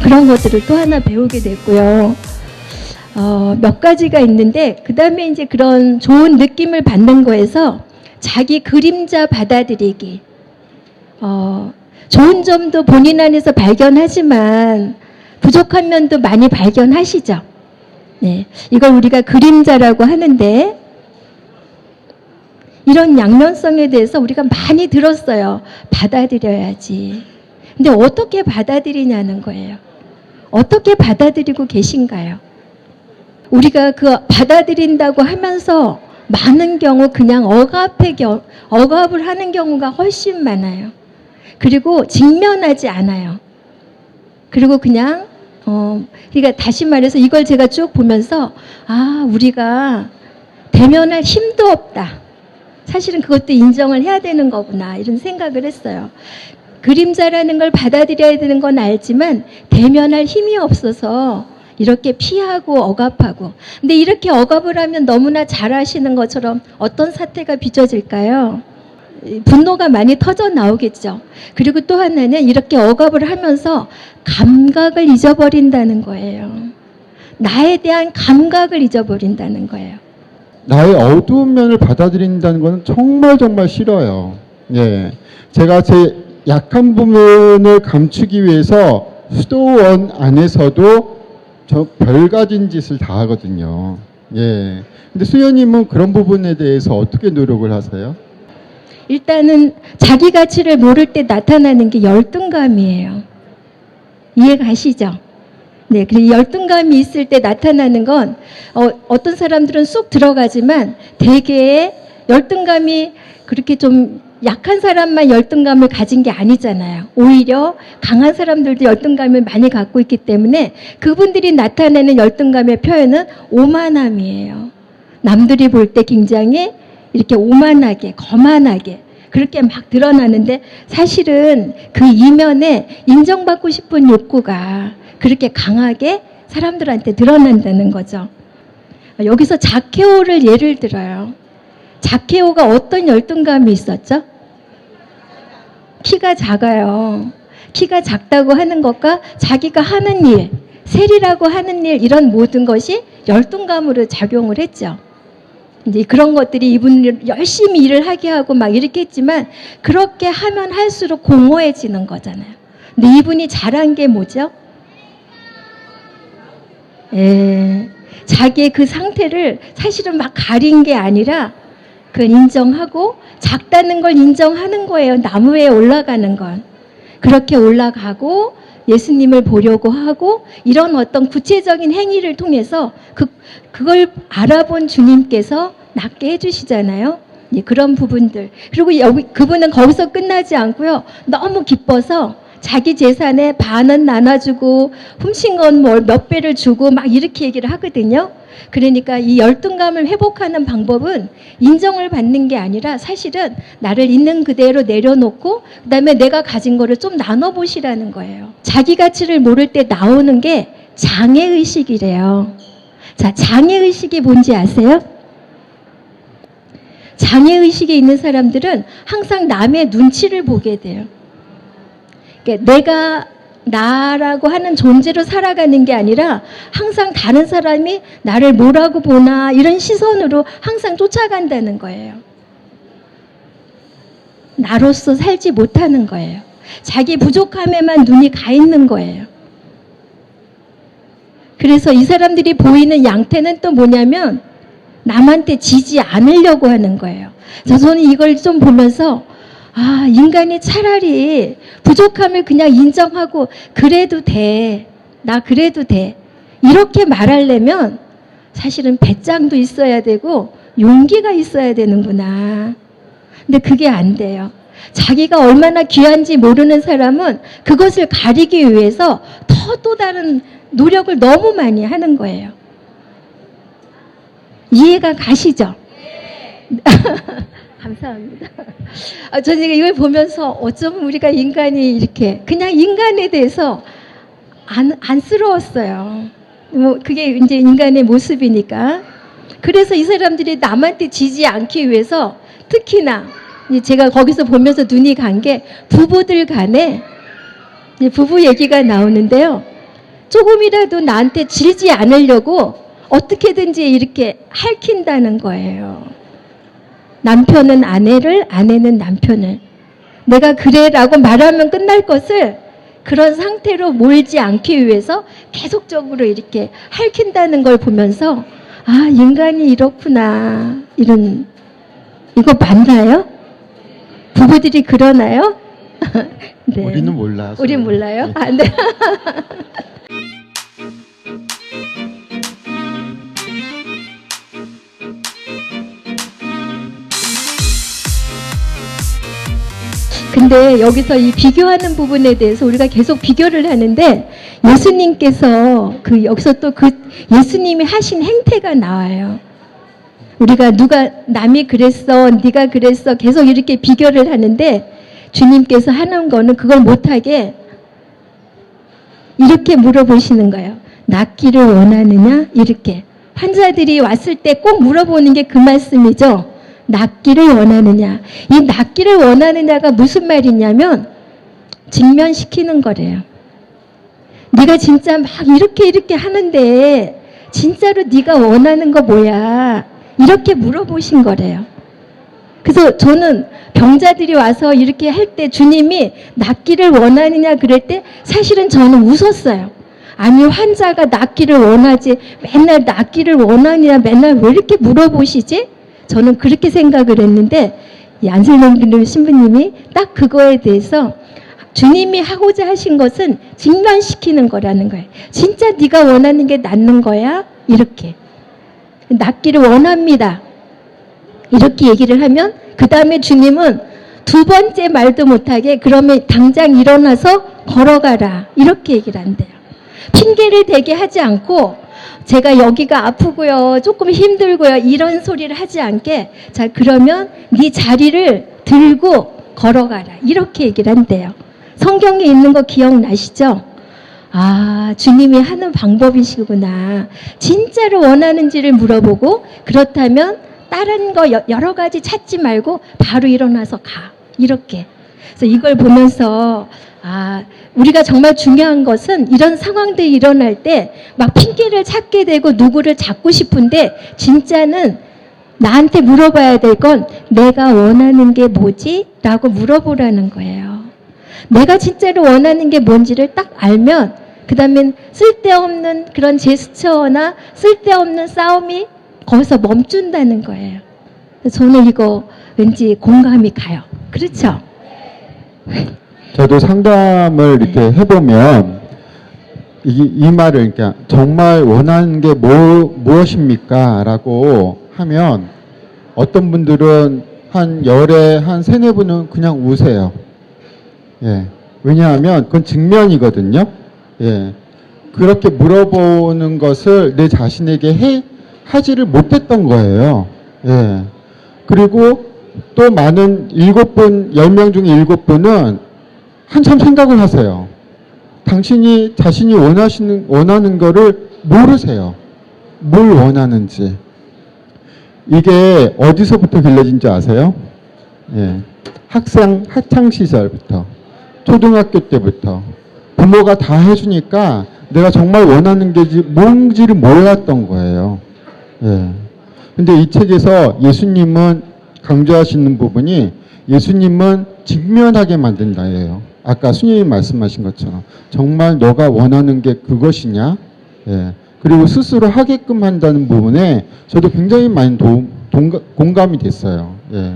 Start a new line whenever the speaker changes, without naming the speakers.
그런 것들을 또 하나 배우게 됐고요. 몇 가지가 있는데, 그 다음에 이제 그런 좋은 느낌을 받는 거에서 자기 그림자 받아들이기. 좋은 점도 본인 안에서 발견하지만 부족한 면도 많이 발견하시죠. 네, 이걸 우리가 그림자라고 하는데, 이런 양면성에 대해서 우리가 많이 들었어요. 받아들여야지. 근데 어떻게 받아들이냐는 거예요. 어떻게 받아들이고 계신가요? 우리가 그 받아들인다고 하면서 많은 경우 그냥 억압을 하는 경우가 훨씬 많아요. 그리고 직면하지 않아요. 그리고 그냥 그러니까 다시 말해서 이걸 제가 쭉 보면서 우리가 대면할 힘도 없다. 사실은 그것도 인정을 해야 되는 거구나 이런 생각을 했어요. 그림자라는 걸 받아들여야 되는 건 알지만 대면할 힘이 없어서 이렇게 피하고 억압하고. 근데 이렇게 억압을 하면 너무나 잘 아시는 것처럼 어떤 사태가 빚어질까요? 분노가 많이 터져 나오겠죠. 그리고 또 하나는 이렇게 억압을 하면서 감각을 잊어버린다는 거예요. 나에 대한 감각을 잊어버린다는 거예요.
나의 어두운 면을 받아들인다는 건 정말 싫어요. 예. 제가 제 약한 부분을 감추기 위해서 수도원 안에서도 저 별가진 짓을 다 하거든요. 예. 근데 수녀님은 그런 부분에 대해서 어떻게 노력을 하세요?
일단은 자기 가치를 모를 때 나타나는 게 열등감이에요. 이해 가시죠? 네, 그리고 열등감이 있을 때 나타나는 건 어떤 사람들은 쑥 들어가지만 대개 열등감이 그렇게 좀 약한 사람만 열등감을 가진 게 아니잖아요. 오히려 강한 사람들도 열등감을 많이 갖고 있기 때문에 그분들이 나타내는 열등감의 표현은 오만함이에요. 남들이 볼 때 굉장히 이렇게 오만하게, 거만하게 그렇게 막 드러나는데 사실은 그 이면에 인정받고 싶은 욕구가 그렇게 강하게 사람들한테 드러난다는 거죠. 여기서 자케오를 예를 들어요. 자케오가 어떤 열등감이 있었죠? 키가 작아요. 키가 작다고 하는 것과 자기가 하는 일, 세리라고 하는 일 이런 모든 것이 열등감으로 작용을 했죠. 이제 그런 것들이 이분을 열심히 일을 하게 하고 막 이렇게 했지만 그렇게 하면 할수록 공허해지는 거잖아요. 근데 이분이 잘한 게 뭐죠? 자기의 그 상태를 사실은 막 가린 게 아니라 그걸 인정하고 작다는 걸 인정하는 거예요. 나무 위에 올라가는 건. 그렇게 올라가고 예수님을 보려고 하고 이런 어떤 구체적인 행위를 통해서 그걸 알아본 주님께서 낫게 해주시잖아요. 예, 그런 부분들. 그리고 그분은 거기서 끝나지 않고요. 너무 기뻐서 자기 재산의 반은 나눠주고 훔친 건 뭐 몇 배를 주고 막 이렇게 얘기를 하거든요. 그러니까 이 열등감을 회복하는 방법은 인정을 받는 게 아니라 사실은 나를 있는 그대로 내려놓고 그다음에 내가 가진 거를 좀 나눠보시라는 거예요. 자기 가치를 모를 때 나오는 게 장애의식이래요. 자, 장애의식이 뭔지 아세요? 장애의식이 있는 사람들은 항상 남의 눈치를 보게 돼요. 그러니까 내가 나라고 하는 존재로 살아가는 게 아니라 항상 다른 사람이 나를 뭐라고 보나 이런 시선으로 항상 쫓아간다는 거예요. 나로서 살지 못하는 거예요. 자기 부족함에만 눈이 가 있는 거예요. 그래서 이 사람들이 보이는 양태는 또 뭐냐면 남한테 지지 않으려고 하는 거예요. 저는 이걸 좀 보면서 인간이 차라리 부족함을 그냥 인정하고 그래도 돼. 나 그래도 돼. 이렇게 말하려면 사실은 배짱도 있어야 되고 용기가 있어야 되는구나. 근데 그게 안 돼요. 자기가 얼마나 귀한지 모르는 사람은 그것을 가리기 위해서 또 다른 노력을 너무 많이 하는 거예요. 이해가 가시죠? 감사합니다. 저는 이걸 보면서 어쩌면 우리가 인간이 이렇게 그냥 인간에 대해서 안쓰러웠어요. 뭐 그게 이제 인간의 모습이니까. 그래서 이 사람들이 남한테 지지 않기 위해서 특히나 제가 거기서 보면서 눈이 간 게 부부들 간에 부부 얘기가 나오는데요. 조금이라도 나한테 질지 않으려고 어떻게든지 이렇게 핥힌다는 거예요. 남편은 아내를, 아내는 남편을. 내가 그래라고 말하면 끝날 것을 그런 상태로 몰지 않기 위해서 계속적으로 이렇게 핥힌다는 걸 보면서 아, 인간이 이렇구나. 이거 맞나요? 부부들이 그러나요? 네.
우리는 몰라요.
우린 몰라요?
네.
아, 네. 근데 여기서 이 비교하는 부분에 대해서 우리가 계속 비교를 하는데 예수님께서 여기서 또 예수님이 하신 행태가 나와요. 우리가 누가 남이 그랬어, 네가 그랬어 계속 이렇게 비교를 하는데 주님께서 하는 거는 그걸 못하게 이렇게 물어보시는 거예요. 낫기를 원하느냐? 이렇게. 환자들이 왔을 때 꼭 물어보는 게 그 말씀이죠. 낫기를 원하느냐. 이 낫기를 원하느냐가 무슨 말이냐면 직면시키는 거래요. 네가 진짜 막 이렇게 하는데 진짜로 네가 원하는 거 뭐야? 이렇게 물어보신 거래요. 그래서 저는 병자들이 와서 이렇게 할 때 주님이 낫기를 원하느냐 그럴 때 사실은 저는 웃었어요. 아니 환자가 낫기를 원하지 맨날 낫기를 원하느냐 맨날 왜 이렇게 물어보시지? 저는 그렇게 생각을 했는데 이 안슬명 신부님이 딱 그거에 대해서 주님이 하고자 하신 것은 직면시키는 거라는 거예요. 진짜 네가 원하는 게 낫는 거야? 이렇게. 낫기를 원합니다. 이렇게 얘기를 하면 그 다음에 주님은 두 번째 말도 못하게 그러면 당장 일어나서 걸어가라. 이렇게 얘기를 한대요. 핑계를 대게 하지 않고 제가 여기가 아프고요. 조금 힘들고요. 이런 소리를 하지 않게 자 그러면 네 자리를 들고 걸어가라. 이렇게 얘기를 한대요. 성경에 있는 거 기억나시죠? 아, 주님이 하는 방법이시구나. 진짜로 원하는지를 물어보고 그렇다면 다른 거 여러 가지 찾지 말고 바로 일어나서 가. 이렇게. 그래서 이걸 보면서 아, 우리가 정말 중요한 것은 이런 상황들이 일어날 때 막 핑계를 찾게 되고 누구를 잡고 싶은데 진짜는 나한테 물어봐야 될 건 내가 원하는 게 뭐지? 라고 물어보라는 거예요. 내가 진짜로 원하는 게 뭔지를 딱 알면 그 다음엔 쓸데없는 그런 제스처나 쓸데없는 싸움이 거기서 멈춘다는 거예요. 저는 이거 왠지 공감이 가요. 그렇죠?
저도 상담을 이렇게 해보면 이 말을 그러니까 정말 원하는 게 무엇입니까? 라고 하면 어떤 분들은 한 열에 한 세네 분은 그냥 우세요. 예. 왜냐하면 그건 직면이거든요. 예. 그렇게 물어보는 것을 내 자신에게 하지를 못했던 거예요. 예. 그리고 또 많은 7분, 10명 중에 7분은 한참 생각을 하세요. 당신이 자신이 원하는 거를 모르세요. 뭘 원하는지. 이게 어디서부터 길러진지 아세요? 예. 학창 시절부터, 초등학교 때부터 부모가 다 해주니까 내가 정말 원하는 게 뭔지를 몰랐던 거예요. 예. 근데 이 책에서 예수님은 강조하시는 부분이 예수님은 직면하게 만든다예요. 아까 수님이 말씀하신 것처럼 정말 너가 원하는 게 그것이냐? 예. 그리고 스스로 하게끔 한다는 부분에 저도 굉장히 많이 공감이 됐어요. 예.